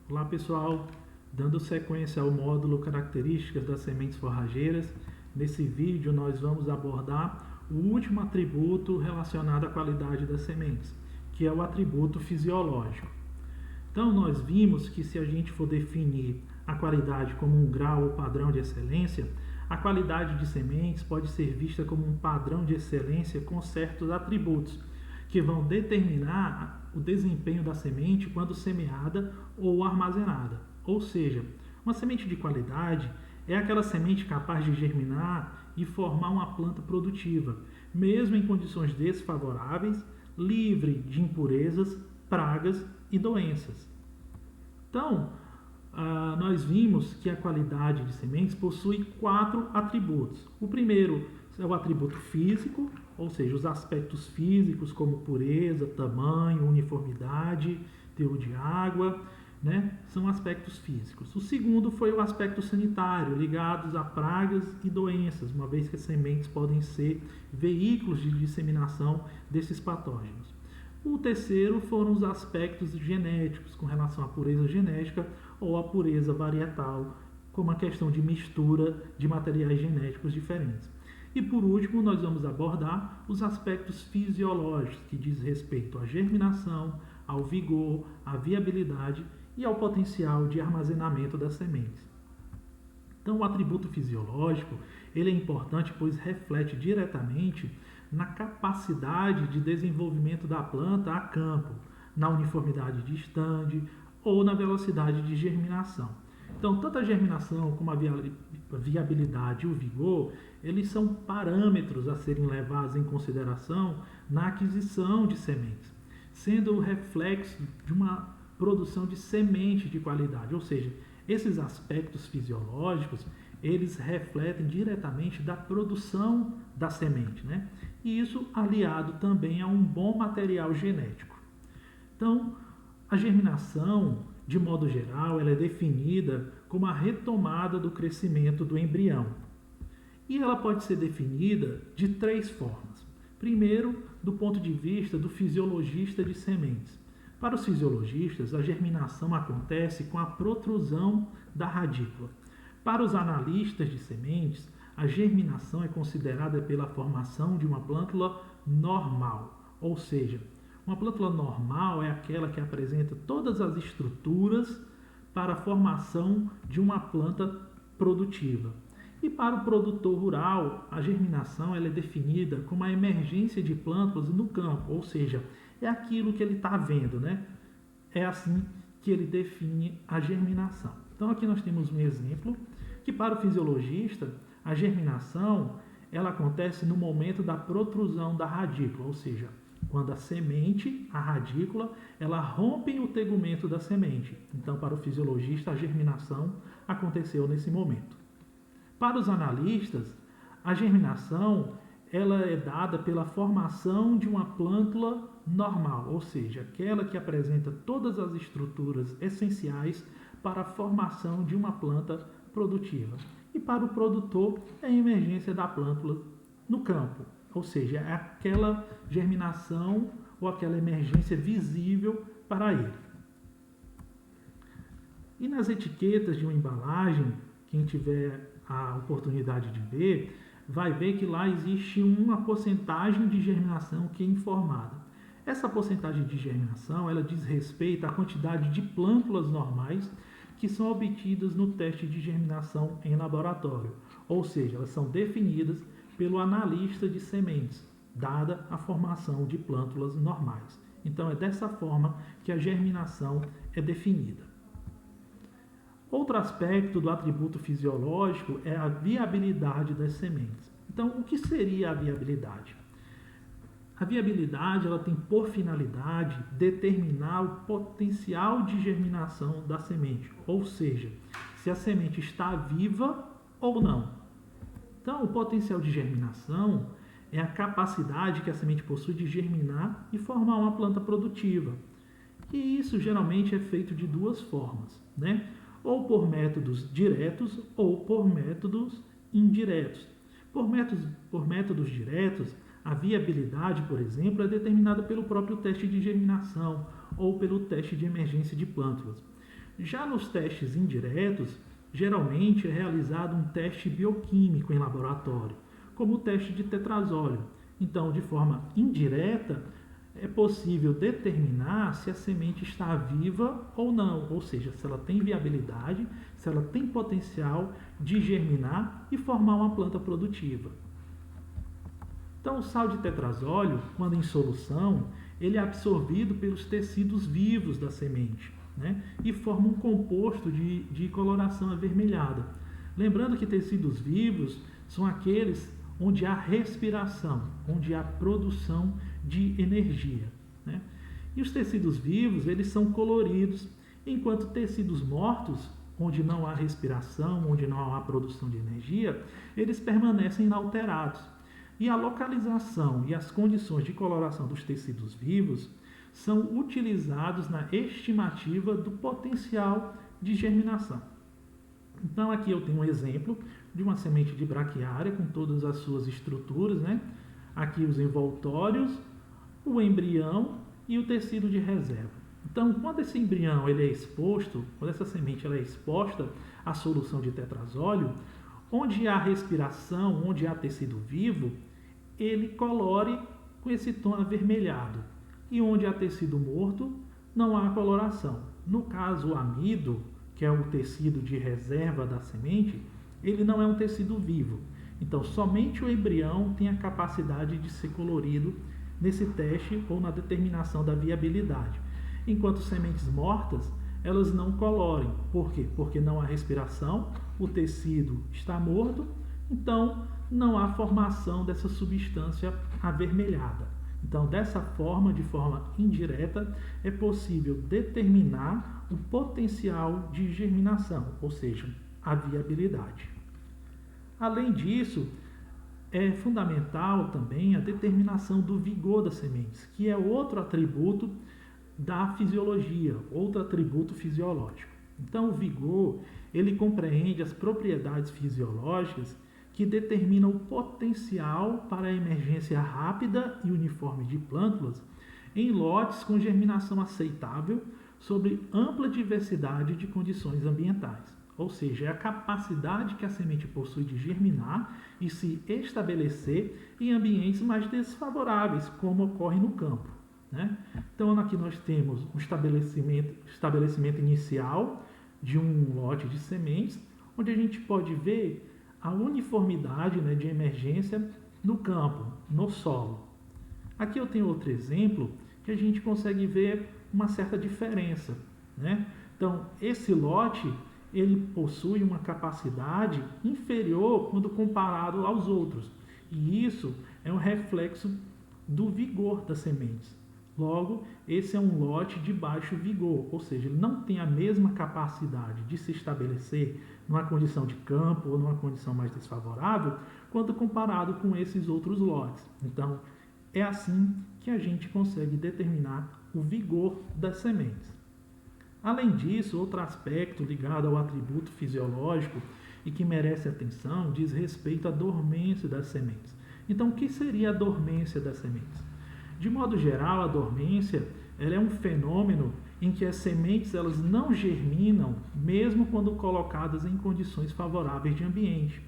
Olá pessoal, dando sequência ao módulo Características das sementes forrageiras, nesse vídeo nós vamos abordar o último atributo relacionado à qualidade das sementes, que é o atributo fisiológico. Então nós vimos que se a gente for definir a qualidade como um grau ou padrão de excelência, a qualidade de sementes pode ser vista como um padrão de excelência com certos atributos, que vão determinar o desempenho da semente quando semeada ou armazenada. Ou seja, uma semente de qualidade é aquela semente capaz de germinar e formar uma planta produtiva, mesmo em condições desfavoráveis, livre de impurezas, pragas e doenças. Então, nós vimos que a qualidade de sementes possui 4 atributos. O primeiro é o atributo físico, ou seja, os aspectos físicos como pureza, tamanho, uniformidade, teor de água, né? São aspectos físicos. O segundo foi o aspecto sanitário, ligados a pragas e doenças, uma vez que as sementes podem ser veículos de disseminação desses patógenos. O terceiro foram os aspectos genéticos, com relação à pureza genética ou à pureza varietal, como a questão de mistura de materiais genéticos diferentes. E por último, nós vamos abordar os aspectos fisiológicos, que diz respeito à germinação, ao vigor, à viabilidade e ao potencial de armazenamento das sementes. Então, o atributo fisiológico ele é importante, pois reflete diretamente na capacidade de desenvolvimento da planta a campo, na uniformidade de estande ou na velocidade de germinação. Então, tanto a germinação como a viabilidade e o vigor, eles são parâmetros a serem levados em consideração na aquisição de sementes, sendo o reflexo de uma produção de semente de qualidade, ou seja, esses aspectos fisiológicos, eles refletem diretamente da produção da semente, né? E isso aliado também a um bom material genético. Então, a germinação, de modo geral, ela é definida como a retomada do crescimento do embrião. E ela pode ser definida de 3 formas. Primeiro, do ponto de vista do fisiologista de sementes. Para os fisiologistas, a germinação acontece com a protrusão da radícula. Para os analistas de sementes, a germinação é considerada pela formação de uma plântula normal, ou seja, uma plântula normal é aquela que apresenta todas as estruturas para a formação de uma planta produtiva. E para o produtor rural, a germinação ela é definida como a emergência de plântulas no campo, ou seja, é aquilo que ele está vendo, né? É assim que ele define a germinação. Então aqui nós temos um exemplo que para o fisiologista, a germinação ela acontece no momento da protrusão da radícula, ou seja, quando a semente, a radícula, ela rompe o tegumento da semente. Então, para o fisiologista, a germinação aconteceu nesse momento. Para os analistas, a germinação ela é dada pela formação de uma plântula normal, ou seja, aquela que apresenta todas as estruturas essenciais para a formação de uma planta produtiva. E para o produtor, é a emergência da plântula no campo, ou seja, é aquela germinação ou aquela emergência visível para ele. E nas etiquetas de uma embalagem, quem tiver a oportunidade de ver, vai ver que lá existe uma porcentagem de germinação que é informada. Essa porcentagem de germinação, ela diz respeito à quantidade de plântulas normais que são obtidas no teste de germinação em laboratório, ou seja, elas são definidas pelo analista de sementes, dada a formação de plântulas normais. Então é dessa forma que a germinação é definida. Outro aspecto do atributo fisiológico é a viabilidade das sementes. Então, o que seria a viabilidade? A viabilidade ela tem por finalidade determinar o potencial de germinação da semente, ou seja, se a semente está viva ou não. Então, o potencial de germinação é a capacidade que a semente possui de germinar e formar uma planta produtiva. E isso geralmente é feito de 2 formas, né? Ou por métodos diretos ou por métodos indiretos. Por métodos diretos, a viabilidade, por exemplo, é determinada pelo próprio teste de germinação ou pelo teste de emergência de plântulas. Já nos testes indiretos, geralmente é realizado um teste bioquímico em laboratório, como o teste de tetrazóleo. Então, de forma indireta, é possível determinar se a semente está viva ou não, ou seja, se ela tem viabilidade, se ela tem potencial de germinar e formar uma planta produtiva. Então, o sal de tetrazóleo, quando em solução, ele é absorvido pelos tecidos vivos da semente, né? E forma um composto de coloração avermelhada. Lembrando que tecidos vivos são aqueles onde há respiração, onde há produção de energia, né? E os tecidos vivos, eles são coloridos, enquanto tecidos mortos, onde não há respiração, onde não há produção de energia, eles permanecem inalterados. E a localização e as condições de coloração dos tecidos vivos são utilizados na estimativa do potencial de germinação. Então aqui eu tenho um exemplo de uma semente de braquiária com todas as suas estruturas, né? Aqui os envoltórios, o embrião e o tecido de reserva. Então, quando esse embrião ele é exposto, quando essa semente ela é exposta à solução de tetrazóleo, onde há respiração, onde há tecido vivo, ele colore com esse tom avermelhado. E onde há tecido morto, não há coloração. No caso, o amido, que é o tecido de reserva da semente, ele não é um tecido vivo. Então, somente o embrião tem a capacidade de ser colorido nesse teste ou na determinação da viabilidade. Enquanto sementes mortas, elas não colorem. Por quê? Porque não há respiração, o tecido está morto, então não há formação dessa substância avermelhada. Então, dessa forma, de forma indireta, é possível determinar o potencial de germinação, ou seja, a viabilidade. Além disso, é fundamental também a determinação do vigor das sementes, que é outro atributo da fisiologia, outro atributo fisiológico. Então, o vigor, ele compreende as propriedades fisiológicas que determinam o potencial para a emergência rápida e uniforme de plântulas em lotes com germinação aceitável sobre ampla diversidade de condições ambientais. Ou seja, é a capacidade que a semente possui de germinar e se estabelecer em ambientes mais desfavoráveis, como ocorre no campo, né? Então, aqui nós temos um estabelecimento inicial de um lote de sementes, onde a gente pode ver a uniformidade, né, de emergência no campo, no solo. Aqui eu tenho outro exemplo que a gente consegue ver uma certa diferença, né? Então, esse lote ele possui uma capacidade inferior quando comparado aos outros. E isso é um reflexo do vigor das sementes. Logo, esse é um lote de baixo vigor, ou seja, ele não tem a mesma capacidade de se estabelecer numa condição de campo ou numa condição mais desfavorável quando comparado com esses outros lotes. Então, é assim que a gente consegue determinar o vigor das sementes. Além disso, outro aspecto ligado ao atributo fisiológico e que merece atenção diz respeito à dormência das sementes. Então, o que seria a dormência das sementes? De modo geral, a dormência ela é um fenômeno em que as sementes elas não germinam mesmo quando colocadas em condições favoráveis de ambiente,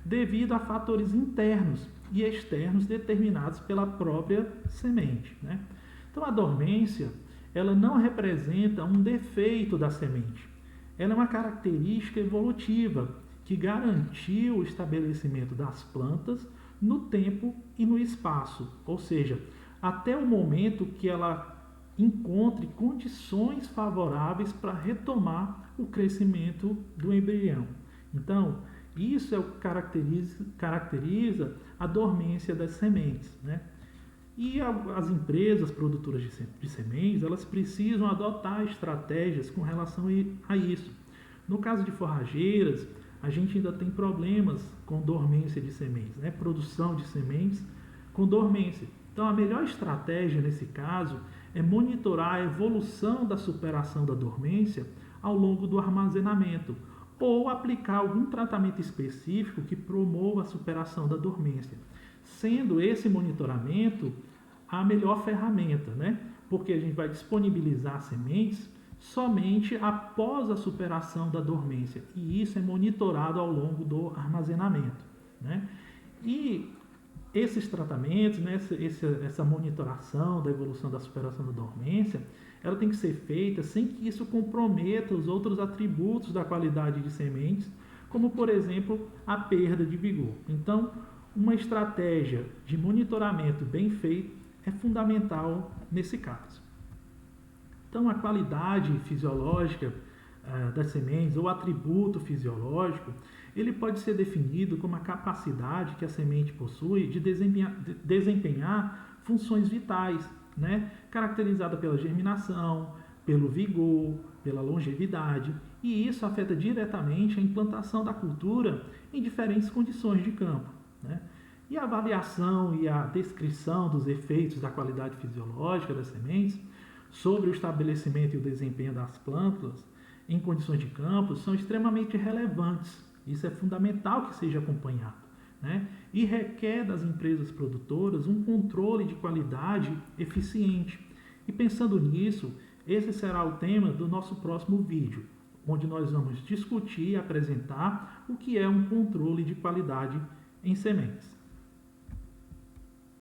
devido a fatores internos e externos determinados pela própria semente, né? Então, a dormência ela não representa um defeito da semente. Ela é uma característica evolutiva que garantiu o estabelecimento das plantas no tempo e no espaço, ou seja, até o momento que ela encontre condições favoráveis para retomar o crescimento do embrião. Então, isso é o que caracteriza a dormência das sementes, né? E as empresas produtoras de sementes, elas precisam adotar estratégias com relação a isso. No caso de forrageiras, a gente ainda tem problemas com dormência de sementes, né? Produção de sementes com dormência. Então, a melhor estratégia nesse caso é monitorar a evolução da superação da dormência ao longo do armazenamento ou aplicar algum tratamento específico que promova a superação da dormência, sendo esse monitoramento a melhor ferramenta, né? Porque a gente vai disponibilizar sementes somente após a superação da dormência, e isso é monitorado ao longo do armazenamento, né? E esses tratamentos, né, essa monitoração da evolução da superação da dormência, ela tem que ser feita sem que isso comprometa os outros atributos da qualidade de sementes, como, por exemplo, a perda de vigor. Então, uma estratégia de monitoramento bem feita é fundamental nesse caso. Então, a qualidade fisiológica das sementes, ou atributo fisiológico, ele pode ser definido como a capacidade que a semente possui de desempenhar funções vitais, né? Caracterizada pela germinação, pelo vigor, pela longevidade, e isso afeta diretamente a implantação da cultura em diferentes condições de campo, né? E a avaliação e a descrição dos efeitos da qualidade fisiológica das sementes sobre o estabelecimento e o desempenho das plantas em condições de campo são extremamente relevantes. Isso é fundamental que seja acompanhado, né? E requer das empresas produtoras um controle de qualidade eficiente. E pensando nisso, esse será o tema do nosso próximo vídeo, onde nós vamos discutir e apresentar o que é um controle de qualidade em sementes.